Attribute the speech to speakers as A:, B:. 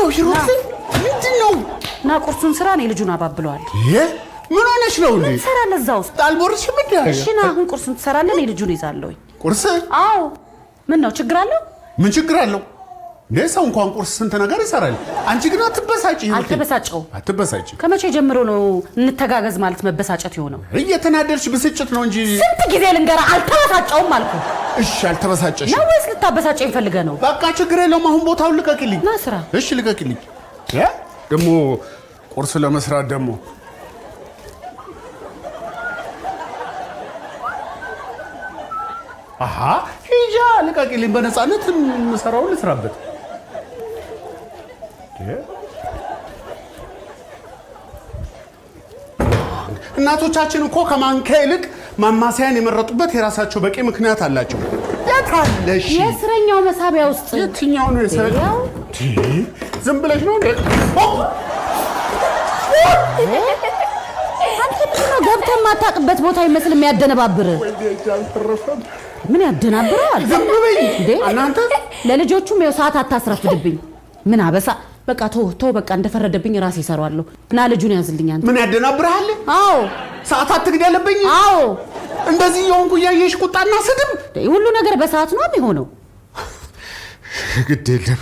A: ምንድነው ሂሩት? ምንድነው?
B: ና ቁርሱን ስራ ነው ልጁን አባብለዋል።
A: ምን ሆነሽ ነው እንዴ?
B: ትሰራለህ እዛው ውስጥ
A: አልቦርሽም እንዴ?
B: እሺ ና አሁን ቁርሱን ትሰራለህ፣ ልጁን ይዛለሁ።
A: ቁርስ?
B: አዎ። ምን ነው ችግር አለው?
A: ምን ችግር አለው? ለሰው እንኳን ቁርስ ስንት ነገር ይሰራል። አንቺ ግን አትበሳጪ። አትበሳጪ።
B: ከመቼ ጀምሮ ነው እንተጋገዝ ማለት መበሳጨት የሆነው?
A: እየተናደርሽ ብስጭት ነው እንጂ
B: ስንት ጊዜ ልንገራ አልተበሳጨውም አልኩ።
A: እሺ አልተበሳጨሽ
B: ነው ወይስ ልታበሳጨኝ ፈልገህ ነው?
A: በቃ ችግር የለውም። አሁን ቦታውን ልቀቂልኝ።
B: ና ስራ።
A: እሺ ልቀቂልኝ። ደግሞ ቁርስ ለመስራት ደግሞ ሂጃ ልቀቂልኝ። በነፃነት የምሰራውን ልስራበት። እናቶቻችን እኮ ከማንኪያ ይልቅ ማማሰያን የመረጡበት የራሳቸው በቂ ምክንያት አላቸው። የታለሽ?
B: የእስረኛው መሳቢያ ውስጥ።
A: የትኛው ነው የእስረኛው? ዝም ብለሽ ነው እንዴ?
B: አንተ ገብተህ የማታውቅበት ቦታ ይመስል የሚያደነባብር። ምን ያደናብራል?
A: ዝም በይ እንዴ እናንተ።
B: ለልጆቹም ይኸው ሰዓት አታስረፍድብኝ። ምን አበሳ። በቃ ተው በቃ እንደፈረደብኝ ራሴ እሰራዋለሁ። እና ልጁን ያዝልኝ አንተ።
A: ምን ያደናብራል?
B: አዎ
A: ሰዓት አትግደልብኝ።
B: አዎ
A: እንደዚህ የሆንኩ እያየሽ ቁጣና ስድብ።
B: ሁሉ ነገር በሰዓት ነው የሚሆነው።
A: ግድ የለም